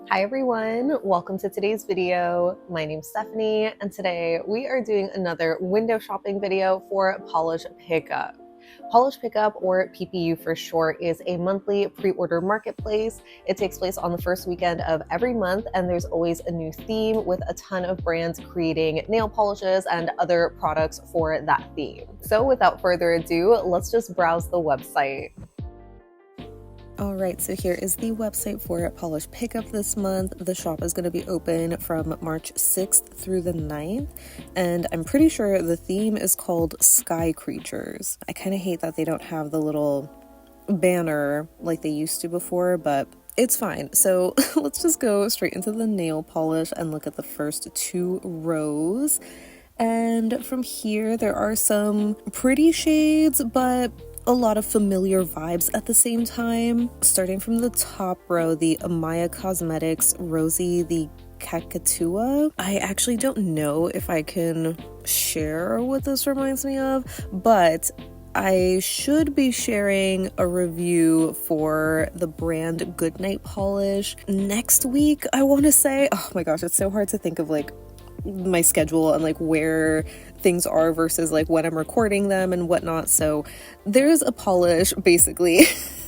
Hi everyone, welcome to today's video. My name's Stephanie and today we are doing another window shopping video for Polish Pickup. Polish Pickup, or PPU for short, is a monthly pre-order marketplace. It takes place on the first weekend of every month and there's always a new theme with a ton of brands creating nail polishes and other products for that theme. So without further ado, let's just browse the website. Alright, so here is the website for Polish Pickup this month. The shop is going to be open from March 6th through the 9th, and I'm pretty sure the theme is called Sky Creatures. I kind of hate that they don't have the little banner like they used to before, but it's fine. So let's just go straight into the nail polish and look at the first two rows. And from here, there are some pretty shades, but a lot of familiar vibes at the same time. Starting from the top row, the Amaya Cosmetics Rosie the Cactua. I actually don't know if I can share what this reminds me of, but I should be sharing a review for the brand Goodnight Polish next week, I want to say. Oh my gosh, it's so hard to think of like my schedule and like where things are versus like when I'm recording them and whatnot. So there's a polish basically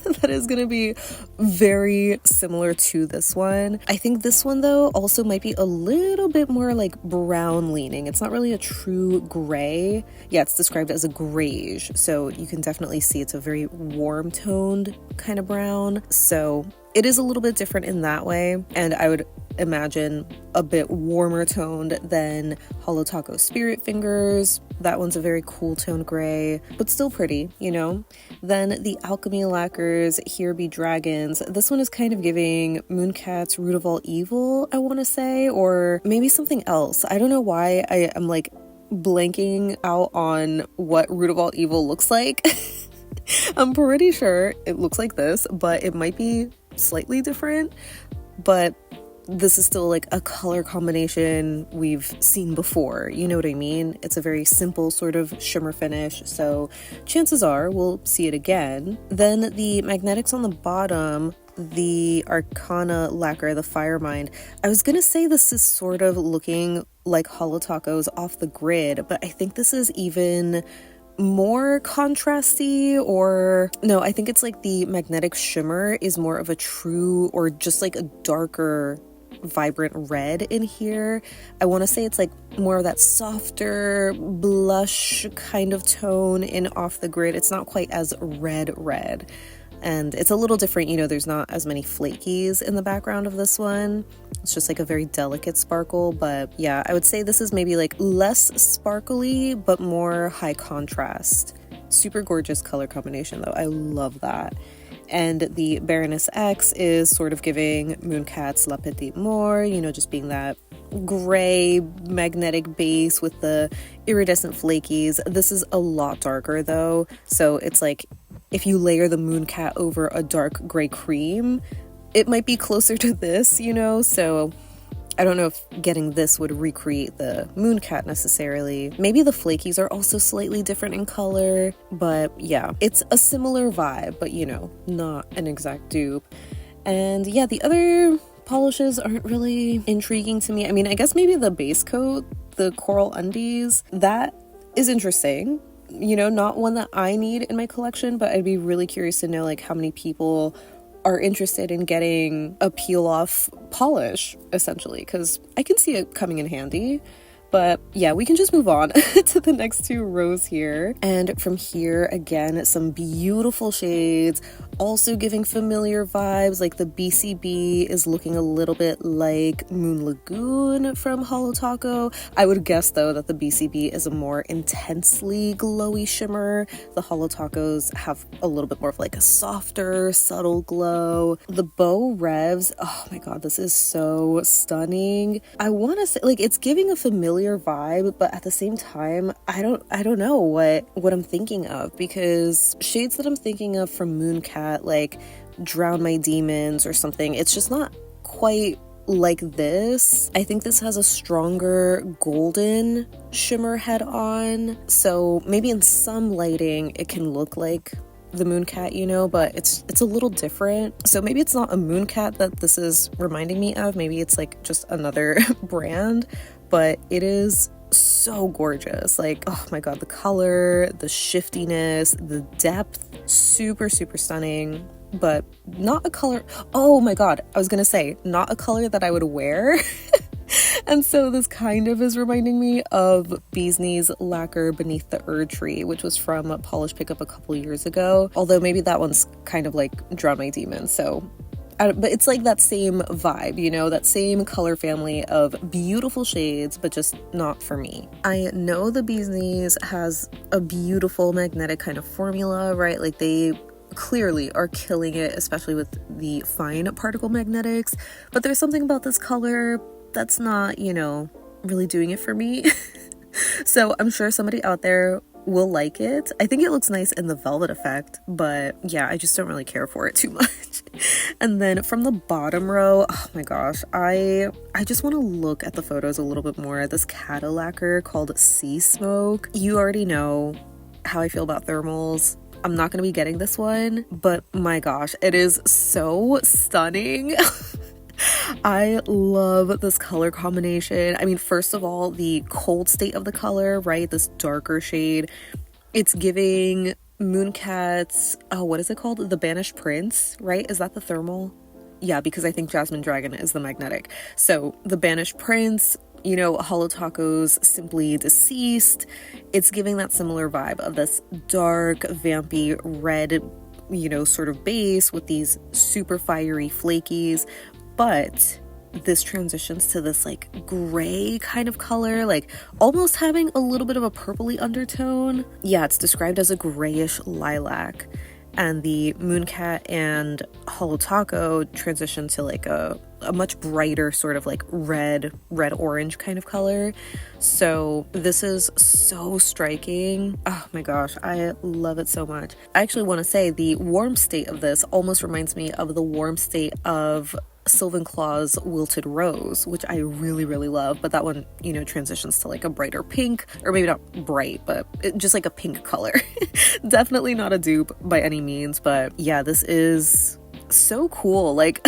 that is going to be very similar to this one. I think this one though also might be a little bit more like brown leaning. It's not really a true gray. Yeah, it's described as a grayish, so you can definitely see it's a very warm toned kind of brown. So it is a little bit different in that way, and I would imagine a bit warmer toned than Holo Taco Spirit Fingers. That one's a very cool toned gray, but still pretty, you know? Then the Alchemy Lacquers Here Be Dragons. This one is kind of giving Mooncat's Root of All Evil, I want to say, or maybe something else. I don't know why I am like blanking out on what Root of All Evil looks like. I'm pretty sure it looks like this, but it might be slightly different. But this is still like a color combination we've seen before, you know what I mean? It's a very simple sort of shimmer finish, so chances are we'll see it again. Then the magnetics on the bottom, the Arcana lacquer, the Firemind. I was gonna say this is sort of looking like Holo Tacos off the grid, but I think this is even more contrasty, or no, I think it's like the magnetic shimmer is more of a true or just like a darker vibrant red in here. I want to say it's like more of that softer blush kind of tone in Off the Grid. It's not quite as red, and it's a little different, you know, there's not as many flakies in the background of this one. It's just like a very delicate sparkle, but yeah, I would say this is maybe like less sparkly but more high contrast. Super gorgeous color combination though, I love that. And the Baroness X is sort of giving Mooncat's La Petite Mort, you know, just being that gray magnetic base with the iridescent flakies. This is a lot darker though, so it's like if you layer the Mooncat over a dark gray cream, it might be closer to this, you know, so I don't know if getting this would recreate the Mooncat necessarily. Maybe the flakies are also slightly different in color, but yeah, it's a similar vibe, but you know, not an exact dupe. And yeah, the other polishes aren't really intriguing to me. I mean, I guess maybe the base coat, the Coral Undies, that is interesting. You know, not one that I need in my collection, but I'd be really curious to know like how many people are interested in getting a peel-off polish, essentially, because I can see it coming in handy. But yeah, we can just move on to the next two rows here. And from here, again, some beautiful shades, also giving familiar vibes. Like the BCB is looking a little bit like Moon Lagoon from Holo Taco. I would guess, though, that the BCB is a more intensely glowy shimmer. The Holo Tacos have a little bit more of like a softer, subtle glow. The Bow Revs, oh my god, this is so stunning. I want to say, like, it's giving a familiar vibe, but at the same time, I don't know what I'm thinking of, because shades that I'm thinking of from Mooncat, like Drown My Demons or something, it's just not quite like this. I think this has a stronger golden shimmer head on, so maybe in some lighting it can look like the mooncat, you know, but it's a little different. So maybe it's not a mooncat that this is reminding me of. Maybe it's like just another brand, but it is so gorgeous. Like, oh my god, the color, the shiftiness, the depth, super stunning. But not a color, oh my god, I was gonna say not a color that I would wear. And so this kind of is reminding me of Bee's Knees Lacquer Beneath the Erd Tree, which was from Polish Pickup a couple years ago. Although maybe that one's kind of like Drown My Demons. So, but it's like that same vibe, you know, that same color family of beautiful shades, but just not for me. I know the Bee's Knees has a beautiful magnetic kind of formula, right? Like they clearly are killing it, especially with the fine particle magnetics. But there's something about this color that's not, you know, really doing it for me. So I'm sure somebody out there will like it. I think it looks nice in the velvet effect, but yeah, I just don't really care for it too much. And then from the bottom row, oh my gosh, I just want to look at the photos a little bit more. This Cadillacer called Sea Smoke. You already know how I feel about thermals. I'm not going to be getting this one, but my gosh, it is so stunning. I love this color combination. I mean, first of all, the cold state of the color, right? This darker shade. It's giving Mooncat's, oh, what is it called? The Banished Prince, right? Is that the thermal? Yeah, because I think Jasmine Dragon is the magnetic. So the Banished Prince, you know, Hollow Taco's Simply Deceased. It's giving that similar vibe of this dark, vampy red, you know, sort of base with these super fiery flakies. But this transitions to this like gray kind of color, like almost having a little bit of a purpley undertone. Yeah, it's described as a grayish lilac. And the Mooncat and Hollow Taco transition to like a much brighter sort of like red orange kind of color. So this is so striking. Oh my gosh, I love it so much. I actually want to say the warm state of this almost reminds me of the warm state of Sylvan Claw's Wilted Rose, which I really love, but that one, you know, transitions to like a brighter pink, or maybe not bright, but just like a pink color. Definitely not a dupe by any means, but yeah, this is so cool. Like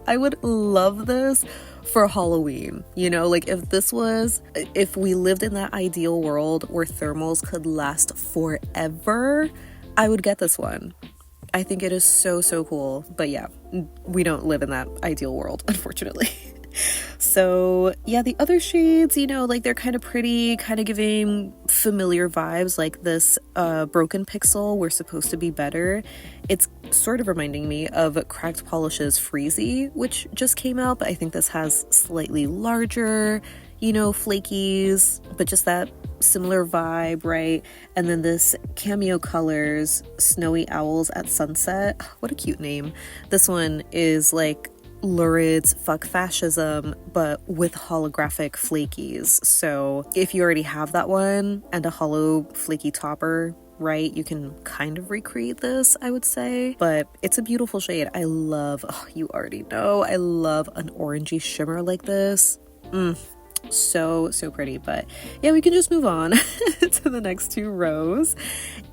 I would love this for Halloween, you know, like if we lived in that ideal world where thermals could last forever, I would get this one. I think it is so cool, but yeah, we don't live in that ideal world, unfortunately. So yeah, the other shades, you know, like they're kind of pretty, kind of giving familiar vibes, like this Broken Pixel, We're Supposed to Be Better. It's sort of reminding me of Cracked Polish's Freezy, which just came out, but I think this has slightly larger, you know, flakies, but just that similar vibe, right? And then this Cameo Colors Snowy Owls at Sunset. What a cute name. This one is like Lurid's Fuck Fascism, but with holographic flakies. So if you already have that one and a hollow flaky topper, right, you can kind of recreate this, I would say. But it's a beautiful shade. I love, oh, you already know, I love an orangey shimmer like this. So pretty. But yeah, we can just move on to the next two rows.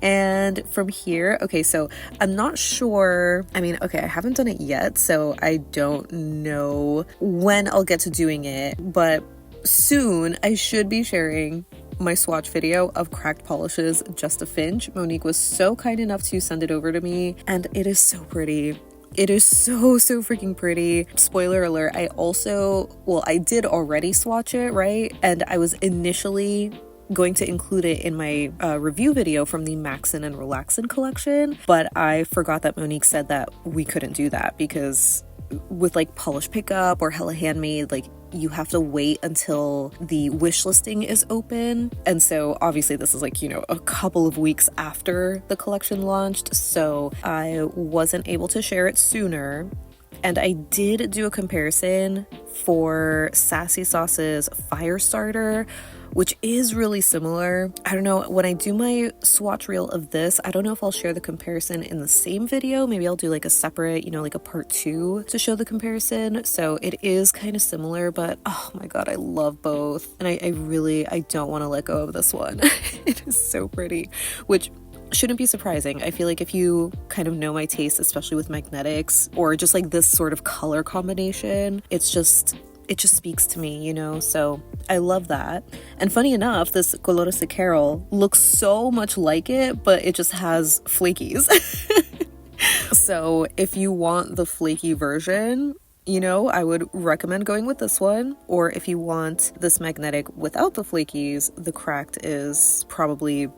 And from here, okay, so I'm not sure, I mean, okay, I haven't done it yet, so I don't know when I'll get to doing it, but soon I should be sharing my swatch video of Cracked Polish's Just a Finch. Monique was so kind enough to send it over to me, and it is so pretty. It is so freaking pretty. Spoiler alert, I did already swatch it, right? And I was initially going to include it in my review video from the Maxin and Relaxin collection, but I forgot that Monique said that we couldn't do that because with like Polish Pickup or Hella Handmade, like you have to wait until the wish listing is open. And so obviously this is like, you know, a couple of weeks after the collection launched, so I wasn't able to share it sooner. And I did do a comparison for Sassy Sauce's Firestarter, which is really similar. I don't know, when I do my swatch reel of this, I don't know if I'll share the comparison in the same video. Maybe I'll do like a separate, you know, like a part 2 to show the comparison. So it is kind of similar, but oh my god, I love both. And I don't want to let go of this one. It is so pretty, which shouldn't be surprising. I feel like if you kind of know my taste, especially with magnetics or just like this sort of color combination, it just speaks to me, you know? So I love that. And funny enough, this Colores de Carol looks so much like it, but it just has flakies. So if you want the flaky version, you know, I would recommend going with this one. Or if you want this magnetic without the flakies, the cracked is probably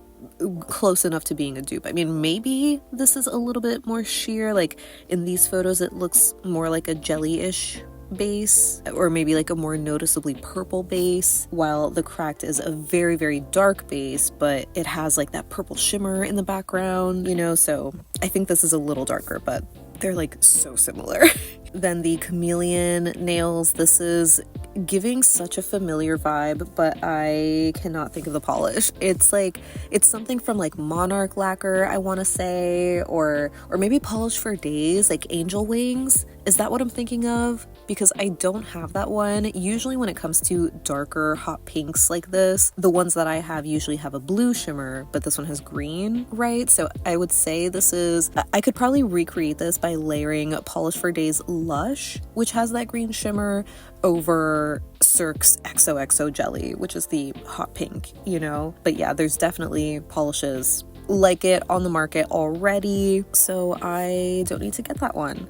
close enough to being a dupe. I mean, maybe this is a little bit more sheer. Like in these photos, it looks more like a jelly-ish base, or maybe like a more noticeably purple base, while the cracked is a very, very dark base, but it has like that purple shimmer in the background, you know? So I think this is a little darker, but they're like so similar. Then the chameleon nails, this is giving such a familiar vibe, but I cannot think of the polish. It's like, it's something from like Monarch lacquer, I want to say, or maybe Polish for Days, like Angel Wings. Is that what I'm thinking of? Because I don't have that one. Usually when it comes to darker hot pinks like this, the ones that I have usually have a blue shimmer, but this one has green, right? So I would say this is, I could probably recreate this by layering Polish for Days Lush, which has that green shimmer, over Cirque's XOXO Jelly, which is the hot pink, you know? But yeah, there's definitely polishes like it on the market already, so I don't need to get that one.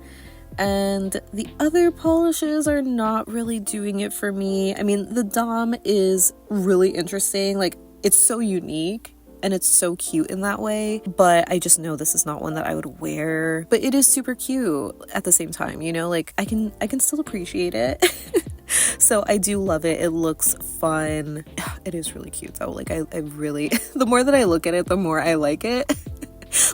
And the other polishes are not really doing it for me. I mean, the Dom is really interesting. Like, it's so unique and it's so cute in that way, but I just know this is not one that I would wear. But it is super cute at the same time, you know? Like, I can still appreciate it. So I do love it. It looks fun. It is really cute though. Like, I really, the more that I look at it, the more I like it.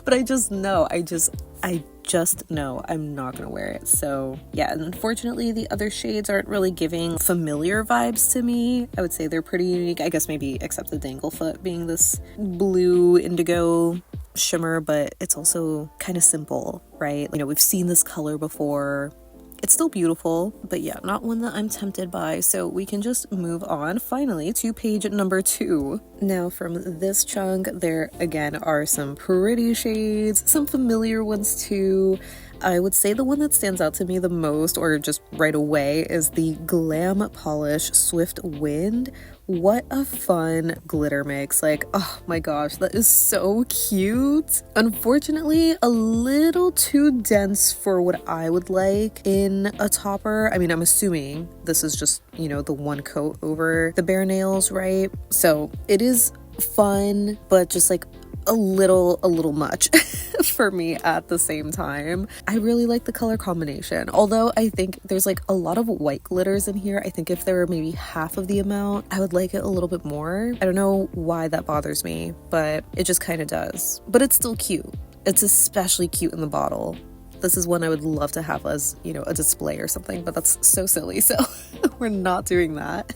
But I just know, I just know I'm not gonna wear it. So yeah, and unfortunately the other shades aren't really giving familiar vibes to me. I would say they're pretty unique, I guess, maybe except the Danglefoot being this blue indigo shimmer, but it's also kind of simple, right? You know, we've seen this color before. It's still beautiful, but yeah, not one that I'm tempted by. So we can just move on finally to page number 2. Now from this chunk, there again are some pretty shades, some familiar ones too. I would say the one that stands out to me the most, or just right away, is the Glam Polish Swift Wind. What a fun glitter mix. Like, oh my gosh, that is so cute. Unfortunately, a little too dense for what I would like in a topper. I mean, I'm assuming this is just, you know, the one coat over the bare nails, right? So it is fun, but just like a little much for me at the same time. I really like the color combination, although I think there's like a lot of white glitters in here. I think if there were maybe half of the amount, I would like it a little bit more. I don't know why that bothers me, but it just kind of does. But it's still cute. It's especially cute in the bottle. This is one I would love to have as, you know, a display or something, but that's so silly, so we're not doing that.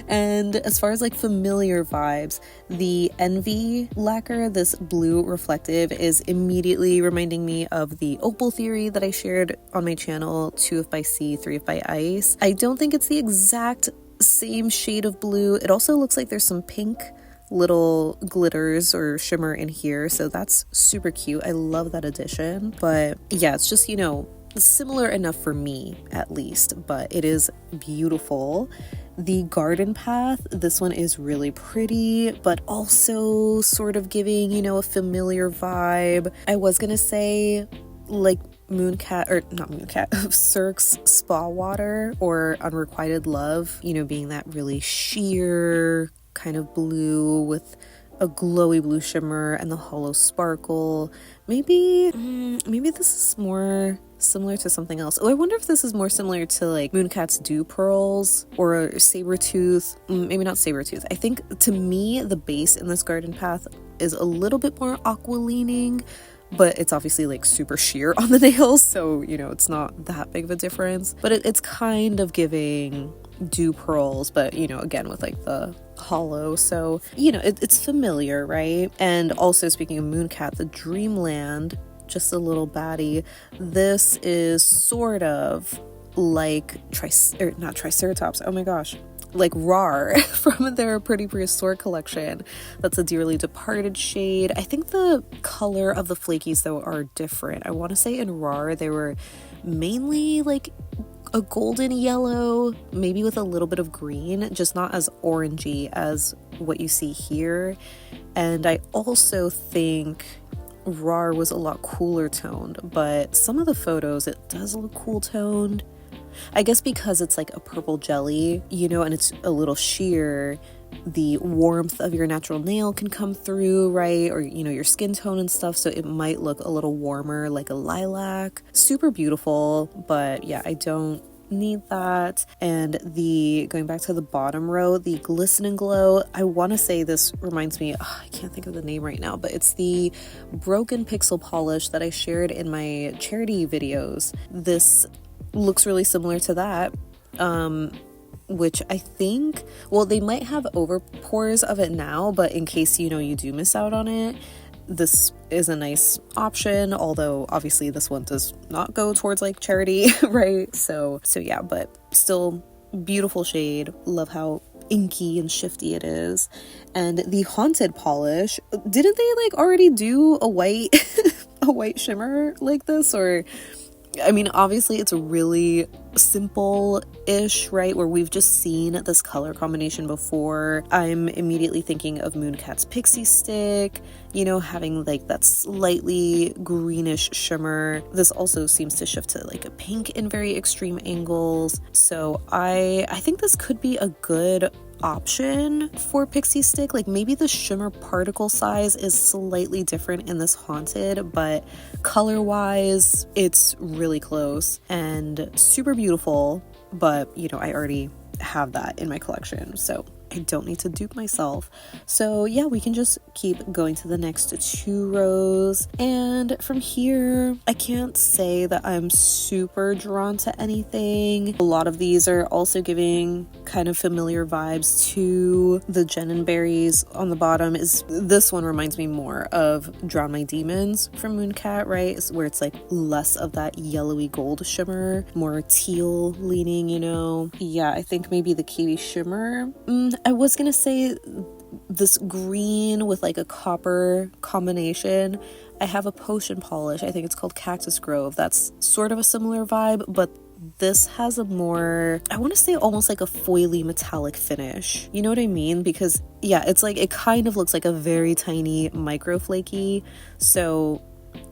And as far as like familiar vibes, the Envy lacquer, this blue reflective, is immediately reminding me of the opal theory that I shared on my channel, 2F by C, 3F by Ice. I don't think it's the exact same shade of blue. It also looks like there's some pink little glitters or shimmer in here, so that's super cute. I love that addition. But yeah, it's just, you know, similar enough for me at least, but it is beautiful. The Garden Path, this one is really pretty, but also sort of giving, you know, a familiar vibe. I was gonna say like Mooncat, or not Mooncat, Cirque's Spa Water or Unrequited Love, you know, being that really sheer kind of blue with a glowy blue shimmer and the hollow sparkle. Maybe this is more similar to something else. Oh, I wonder if this is more similar to like Mooncat's Dew Pearls or Sabretooth. Maybe not Sabretooth. I think to me the base in this Garden Path is a little bit more aqua leaning, but it's obviously like super sheer on the nails, so you know, it's not that big of a difference. But it's kind of giving Dew Pearls, but you know, again with like the hollow, so you know, it's familiar, right? And also, speaking of Mooncat, the Dreamland, just a little baddie, this is sort of like not triceratops, oh my gosh, like RAR from their Pretty Prehistoric collection. That's a Dearly Departed shade. I think the color of the flakies though are different. I want to say in RAR they were mainly like a golden yellow, maybe with a little bit of green, just not as orangey as what you see here. And I also think RAR was a lot cooler toned, but some of the photos it does look cool toned. I guess because it's like a purple jelly, you know, and it's a little sheer, the warmth of your natural nail can come through, right? Or, you know, your skin tone and stuff, so it might look a little warmer, like a lilac. Super beautiful, but yeah, I don't need that. And going back to the bottom row, the Glisten and Glow, I want to say this reminds me, I can't think of the name right now, but it's the Broken Pixel polish that I shared in my charity videos. This looks really similar to that, which I think, well, they might have over pours of it now, but in case, you know, you do miss out on it, this is a nice option, although obviously this one does not go towards like charity, right? So yeah, but still beautiful shade. Love how inky and shifty it is. And the Haunted polish, didn't they like already do a white a white shimmer like this? Or I mean, obviously it's really simple-ish, right? Where we've just seen this color combination before. I'm immediately thinking of Mooncat's Pixie Stick, you know, having like that slightly greenish shimmer. This also seems to shift to like a pink in very extreme angles. So I think this could be a good option for Pixie Stick. Like maybe the shimmer particle size is slightly different in this Haunted, but color wise it's really close and super beautiful. But you know, I already have that in my collection, so I don't need to dupe myself. So yeah, we can just keep going to the next 2 rows. And from here, I can't say that I'm super drawn to anything. A lot of these are also giving kind of familiar vibes to the Jen Berries on the bottom. This one reminds me more of Drown My Demons from Mooncat, right? Where it's like less of that yellowy gold shimmer, more teal leaning, you know? Yeah, I think maybe the Kiwi Shimmer. I was gonna say this green with like a copper combination. I have a potion polish, I think it's called Cactus Grove, that's sort of a similar vibe, but this has a more, I want to say almost like a foily metallic finish, you know what I mean? Because yeah, it's like it kind of looks like a very tiny micro flaky, so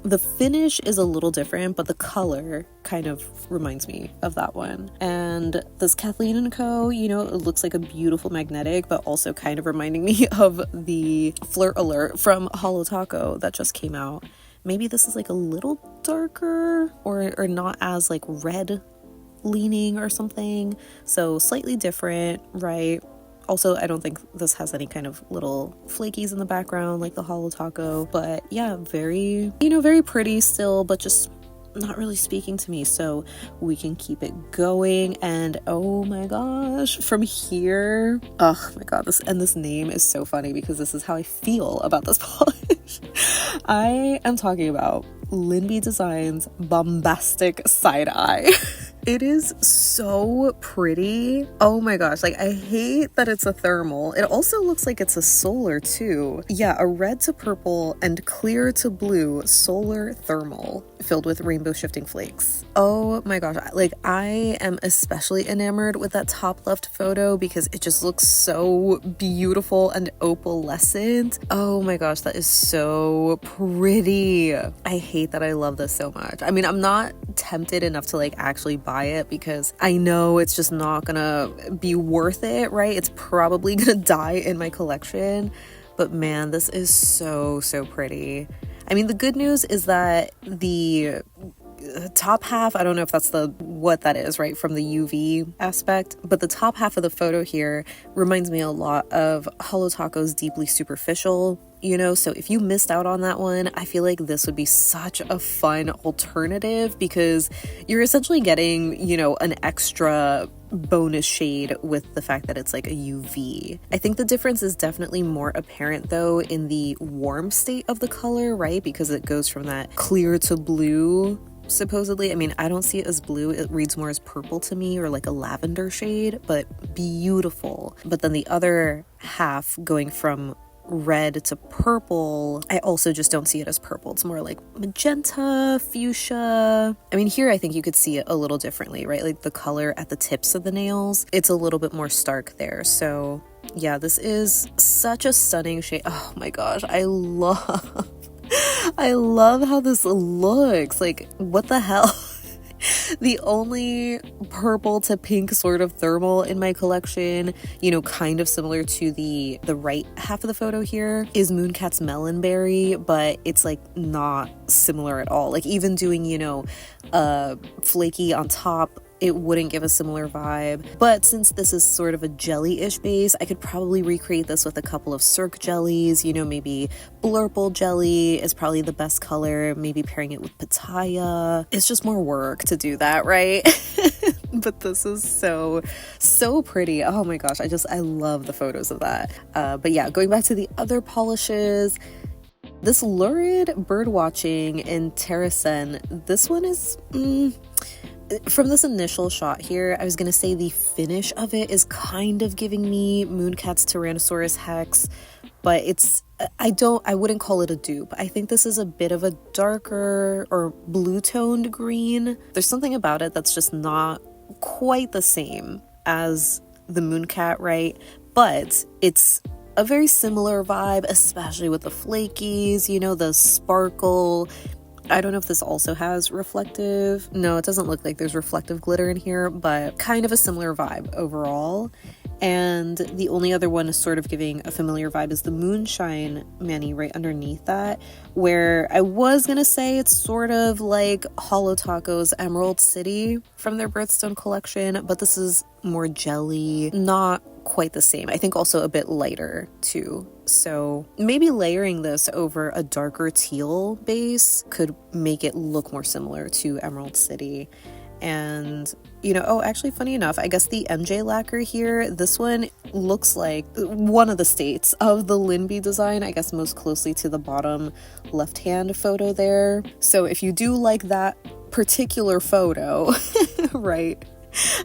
the finish is a little different, but the color kind of reminds me of that one. And this Kathleen & Co., you know, it looks like a beautiful magnetic, but also kind of reminding me of the Flirt Alert from Holo Taco that just came out. Maybe this is like a little darker or not as like red leaning or something. So slightly different, right? Also, I don't think this has any kind of little flakies in the background like the Holo Taco, but yeah, very, you know, very pretty still, but just not really speaking to me. So we can keep it going. And oh my gosh, from here, oh my god, this name is so funny because this is how I feel about this polish. I am talking about Linby Designs Bombastic Side Eye. It is so pretty. Oh my gosh, like I hate that it's a thermal. It also looks like it's a solar too. Yeah, a red to purple and clear to blue solar thermal filled with rainbow shifting flakes. Oh my gosh, like I am especially enamored with that top left photo because it just looks so beautiful and opalescent. Oh my gosh, that is so pretty. I hate that I love this so much. I mean, I'm not tempted enough to like actually buy it because I know it's just not gonna be worth it, right? It's probably gonna die in my collection, but man, this is so pretty. I mean, the good news is that the top half, I don't know if that's what that is, right, from the UV aspect, but the top half of the photo here reminds me a lot of Holo Taco's Deeply Superficial, you know? So if you missed out on that one, I feel like this would be such a fun alternative because you're essentially getting, you know, an extra bonus shade with the fact that it's like a UV. I think the difference is definitely more apparent though in the warm state of the color, right? Because it goes from that clear to blue supposedly. I mean, I don't see it as blue. It reads more as purple to me, or like a lavender shade, but beautiful. But then the other half going from red to purple, I also just don't see it as purple. It's more like magenta, fuchsia. I mean, here I think you could see it a little differently, right? Like the color at the tips of the nails, it's a little bit more stark there. So yeah, this is such a stunning shade. Oh my gosh, I love how this looks. Like, what the hell? The only purple to pink sort of thermal in my collection, you know, kind of similar to the right half of the photo here, is Mooncat's Melonberry, but it's like not similar at all. Like, even doing, you know, flaky on top, it wouldn't give a similar vibe. But since this is sort of a jelly-ish base, I could probably recreate this with a couple of Cirque jellies. You know, maybe Blurple jelly is probably the best color. Maybe pairing it with Pitaya. It's just more work to do that, right? But this is so pretty. Oh my gosh, I love the photos of that. But yeah, going back to the other polishes, this Lurid Bird Watching in Terracen, this one is... from this initial shot here, I was gonna say the finish of it is kind of giving me Mooncat's Tyrannosaurus Hex, but I wouldn't call it a dupe. I think this is a bit of a darker or blue-toned green. There's something about it that's just not quite the same as the Mooncat, right? But it's a very similar vibe, especially with the flakies, you know, the sparkle. I don't know if this also has reflective. No, it doesn't look like there's reflective glitter in here, but kind of a similar vibe overall. And the only other one is sort of giving a familiar vibe is the Moonshine Mani right underneath that, where I was gonna say it's sort of like Holo Taco's Emerald City from their Birthstone collection, but this is more jelly, not quite the same. I think also a bit lighter too. So maybe layering this over a darker teal base could make it look more similar to Emerald City. And, you know, oh, actually, funny enough, I guess the MJ lacquer here, this one looks like one of the states of the Linby design, I guess most closely to the bottom left-hand photo there. So if you do like that particular photo, right,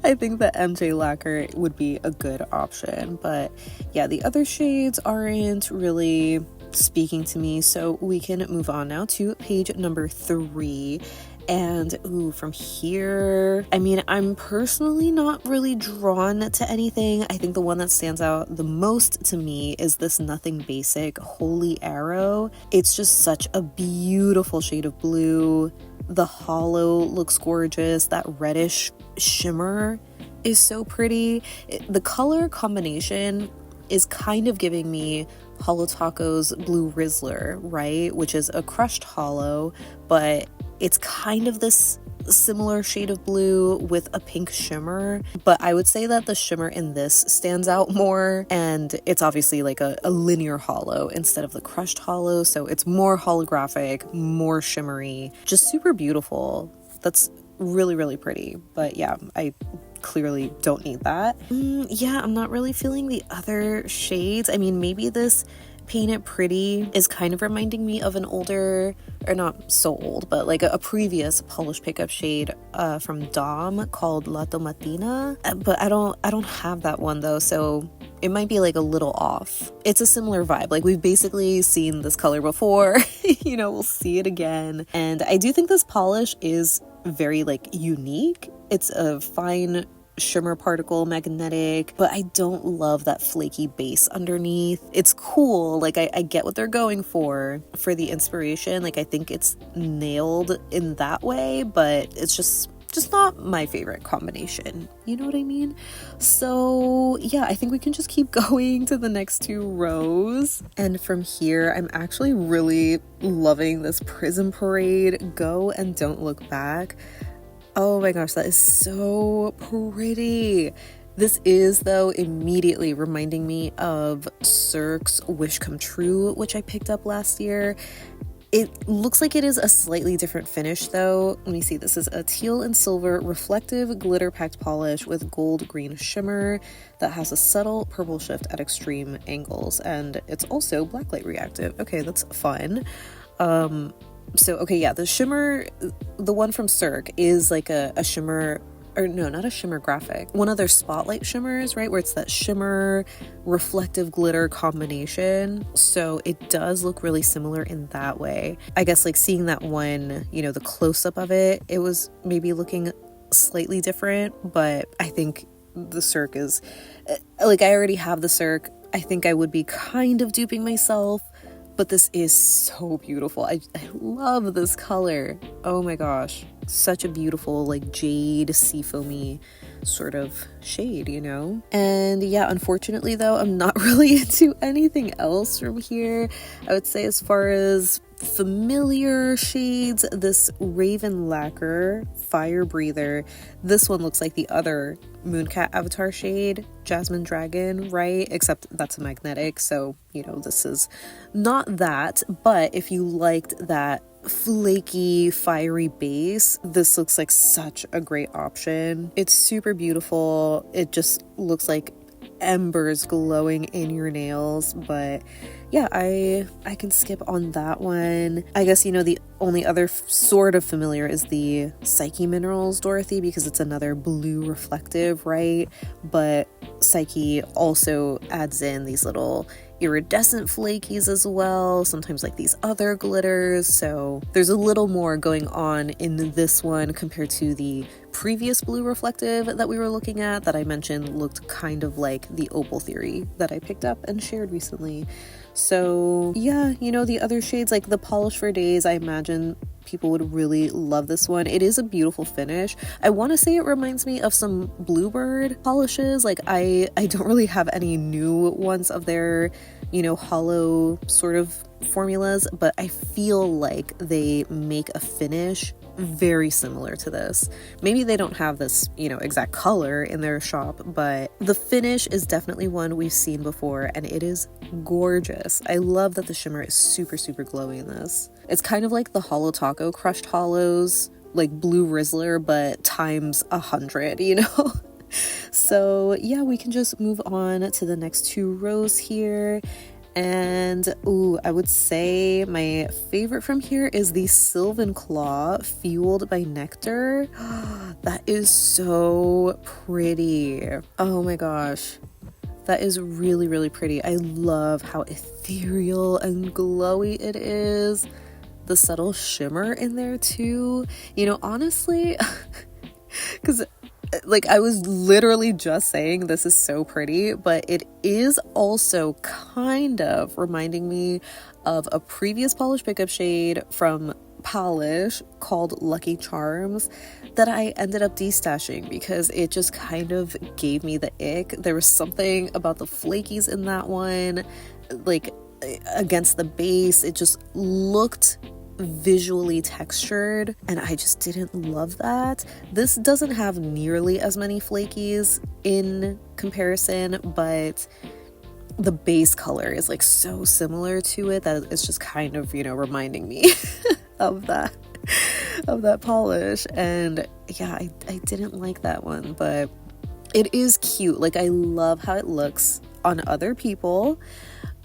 I think the MJ lacquer would be a good option. But yeah, the other shades aren't really speaking to me, so we can move on now to page number 3. And ooh, from here, I mean, I'm personally not really drawn to anything. I think the one that stands out the most to me is this Nothing Basic Holy Arrow. It's just such a beautiful shade of blue. The hollow looks gorgeous. That reddish shimmer is so pretty. The color combination is kind of giving me Holo Taco's Blue Rizzler, right? Which is a crushed hollow, but it's kind of this similar shade of blue with a pink shimmer, but I would say that the shimmer in this stands out more, and it's obviously like a linear hollow instead of the crushed hollow, so it's more holographic, more shimmery, just super beautiful. That's really, really pretty. But yeah, I clearly don't need that. Yeah, I'm not really feeling the other shades. I mean, maybe this Paint It Pretty is kind of reminding me of an older, or not so old, but like a previous polish pickup shade from Dom called La Tomatina, but I don't have that one though, so it might be like a little off. It's a similar vibe, like we've basically seen this color before, you know, we'll see it again. And I do think this polish is very like unique. It's a fine shimmer particle magnetic, but I don't love that flaky base underneath. It's cool, like I get what they're going for the inspiration, like I think it's nailed in that way, but it's just not my favorite combination, you know what I mean? So yeah, I think we can just keep going to the next 2 rows. And from here, I'm actually really loving this Prism Parade Go and Don't Look Back. Oh my gosh, that is so pretty. This is, though, immediately reminding me of Cirque's Wish Come True, which I picked up last year. It looks like it is a slightly different finish, though. Let me see. This is a teal and silver reflective glitter-packed polish with gold-green shimmer that has a subtle purple shift at extreme angles, and it's also blacklight reactive. Okay, that's fun. So, okay, yeah, the shimmer, the one from Cirque is like a shimmer, or no, not a shimmer graphic. One of their spotlight shimmers, right? Where it's that shimmer, reflective glitter combination. So it does look really similar in that way. I guess like seeing that one, you know, the close-up of it, it was maybe looking slightly different, but I think the Cirque is, like, I already have the Cirque. I think I would be kind of duping myself, but this is so beautiful. I love this color. Oh my gosh. Such a beautiful, like, jade, seafoamy sort of shade, you know? And yeah, unfortunately though, I'm not really into anything else from here. I would say as far as familiar shades, this Raven Lacquer Fire Breather, this one looks like the other Mooncat avatar shade, Jasmine Dragon, right? Except that's a magnetic, so, you know, this is not that. But if you liked that flaky, fiery base, this looks like such a great option. It's super beautiful. It just looks like embers glowing in your nails, but yeah, I can skip on that one. I guess, you know, the only other sort of familiar is the Psyche Minerals Dorothy, because it's another blue reflective, right? But Psyche also adds in these little iridescent flakies as well, sometimes like these other glitters, so there's a little more going on in this one compared to the previous blue reflective that we were looking at that I mentioned looked kind of like the Opal Theory that I picked up and shared recently. So yeah, you know, the other shades like the Polish for Days, I imagine people would really love this one. It is a beautiful finish. I want to say it reminds me of some Bluebird polishes. Like I don't really have any new ones of their, you know, hollow sort of formulas, but I feel like they make a finish very similar to this. Maybe they don't have this, you know, exact color in their shop, but the finish is definitely one we've seen before, and it is gorgeous. I love that the shimmer is super, super glowy in this. It's kind of like the Holo Taco Crushed Hollows, like Blue Rizzler, but times 100, you know? So yeah, we can just move on to the next two rows here. And ooh, I would say my favorite from here is the Sylvan Claw Fueled by Nectar. That is so pretty. Oh my gosh. That is really, really pretty. I love how ethereal and glowy it is. The subtle shimmer in there too. You know, honestly, because like I was literally just saying this is so pretty, but it is also kind of reminding me of a previous Polish pickup shade from Polish called Lucky Charms that I ended up destashing because it just kind of gave me the ick. There was something about the flakies in that one, like against the base, it just looked visually textured and I just didn't love that. This doesn't have nearly as many flakies in comparison, but the base color is like so similar to it that it's just kind of, you know, reminding me of that polish. And yeah, I didn't like that one, but it is cute. Like I love how it looks on other people,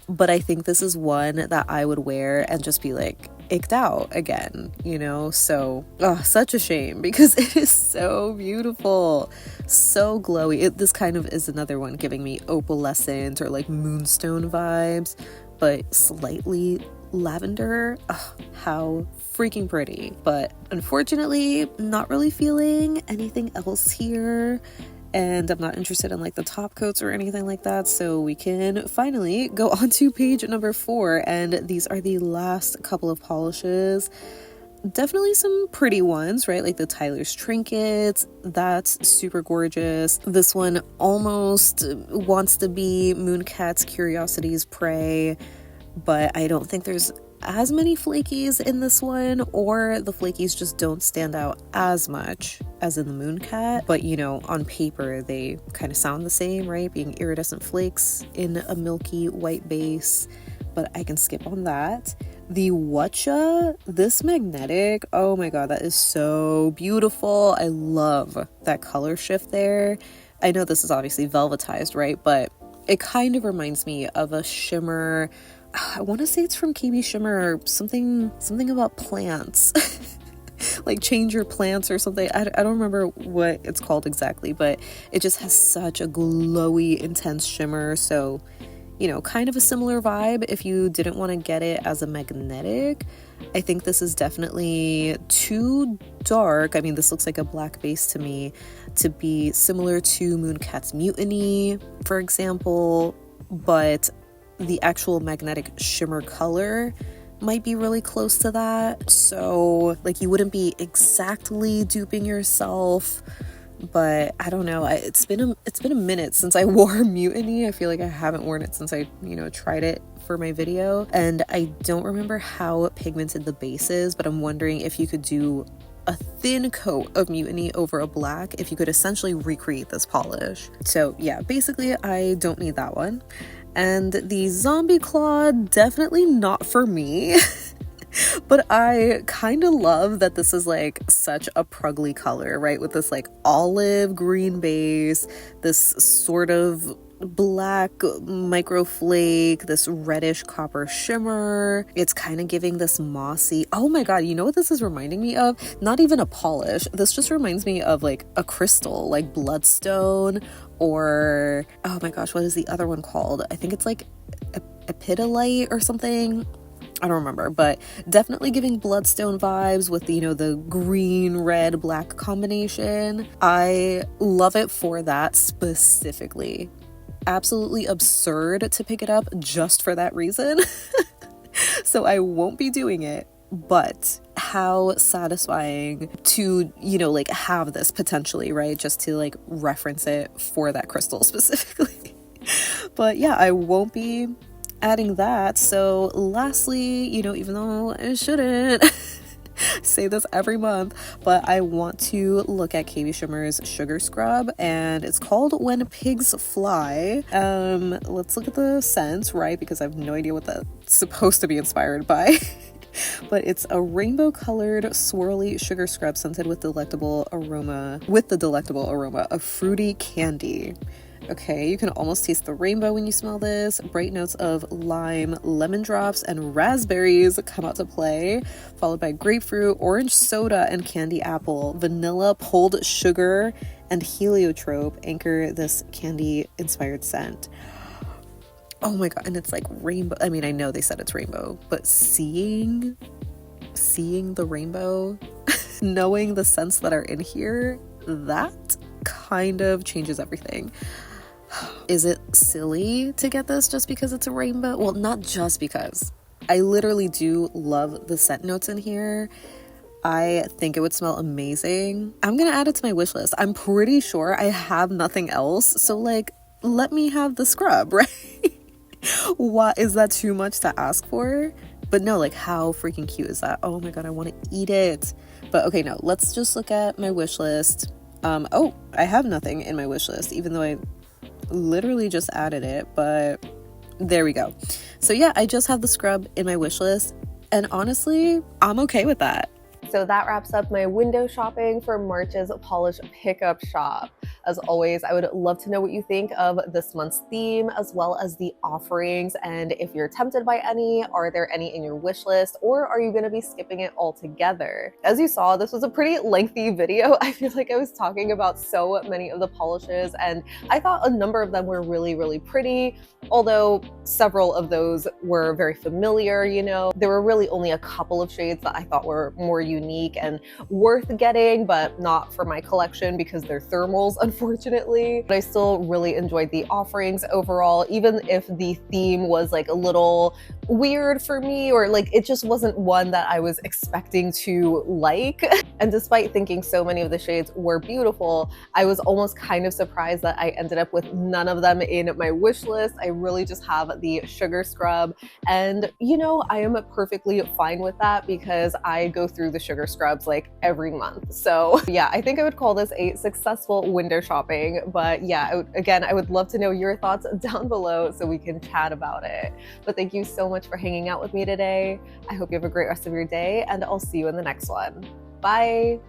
but I think this is one that I would wear and just be like icked out again, you know? So such a shame because it is so beautiful, so glowy. This kind of is another one giving me opalescent or like moonstone vibes, but slightly lavender. How freaking pretty. But unfortunately, not really feeling anything else here. And I'm not interested in like the top coats or anything like that, so we can finally go on to page number 4, and these are the last couple of polishes. Definitely some pretty ones, right? Like the Tyler's Trinkets, that's super gorgeous. This one almost wants to be Mooncat's Curiosity's Prey, but I don't think there's as many flakies in this one, or the flakies just don't stand out as much as in the Mooncat. But you know, on paper they kind of sound the same, right? Being iridescent flakes in a milky white base, but I can skip on that. The Watcha, this magnetic, oh my god, that is so beautiful. I love that color shift there. I know this is obviously velvetized, right? But it kind of reminds me of a shimmer I want to say it's from KB Shimmer, something about plants. Like change your plants or something. I don't remember what it's called exactly, but it just has such a glowy, intense shimmer. So, you know, kind of a similar vibe if you didn't want to get it as a magnetic. I think this is definitely too dark. I mean, this looks like a black base to me, to be similar to Mooncat's Mutiny, for example, but the actual magnetic shimmer color might be really close to that. So like you wouldn't be exactly duping yourself, but I don't know. It's been a minute since I wore Mutiny. I feel like I haven't worn it since I, you know, tried it for my video, and I don't remember how pigmented the base is, but I'm wondering if you could do a thin coat of Mutiny over a black, if you could essentially recreate this polish. So yeah, basically I don't need that one. And the Zombie Claw, definitely not for me. But I kind of love that this is like such a prugly color, right? With this like olive green base, this sort of black micro flake, this reddish copper shimmer. It's kind of giving this mossy, oh my god, you know what this is reminding me of? Not even a polish. This just reminds me of like a crystal, like bloodstone, or oh my gosh, what is the other one called? I think it's like epidolite or something. I don't remember, but definitely giving bloodstone vibes with the, you know, the green, red, black combination. I love it for that specifically. Absolutely absurd to pick it up just for that reason. So I won't be doing it, but how satisfying to, you know, like have this potentially, right? Just to like reference it for that crystal specifically. But yeah, I won't be adding that. So lastly, you know, even though I shouldn't say this every month, but I want to look at KB Shimmer's Sugar Scrub, and it's called When Pigs Fly. Let's look at the scent, right? Because I have no idea what that's supposed to be inspired by. But it's a rainbow colored swirly sugar scrub scented with the delectable aroma of fruity candy. Okay, you can almost taste the rainbow when you smell this. Bright notes of lime, lemon drops, and raspberries come out to play, followed by grapefruit, orange soda, and candy apple. Vanilla, pulled sugar, and heliotrope anchor this candy-inspired scent. Oh my god, and it's like rainbow. I mean, I know they said it's rainbow, but seeing the rainbow, knowing the scents that are in here, that kind of changes everything. Is it silly to get this just because it's a rainbow? Well, not just because. I literally do love the scent notes in here. I think it would smell amazing. I'm gonna add it to my wish list. I'm pretty sure I have nothing else, so like, let me have the scrub, right? What, is that too much to ask for? But no, like, how freaking cute is that? Oh my god, I want to eat it. But okay, no, let's just look at my wish list. Oh, I have nothing in my wish list, even though I literally just added it, but there we go. So yeah, I just have the scrub in my wish list, and honestly, I'm okay with that. So that wraps up my window shopping for March's polish pickup shop. As always, I would love to know what you think of this month's theme, as well as the offerings, and if you're tempted by any, are there any in your wish list, or are you going to be skipping it altogether? As you saw, this was a pretty lengthy video. I feel like I was talking about so many of the polishes, and I thought a number of them were really, really pretty, although several of those were very familiar, you know. There were really only a couple of shades that I thought were more unique and worth getting, but not for my collection because they're thermals, unfortunately. But I still really enjoyed the offerings overall, even if the theme was like a little weird for me, or like it just wasn't one that I was expecting to like. And despite thinking so many of the shades were beautiful, I was almost kind of surprised that I ended up with none of them in my wish list. I really just have the sugar scrub, and you know, I am perfectly fine with that because I go through the sugar scrubs like every month. So yeah, I think I would call this a successful window shopping. But yeah, I would love to know your thoughts down below so we can chat about it. But thank you so much for hanging out with me today. I hope you have a great rest of your day, and I'll see you in the next one. Bye!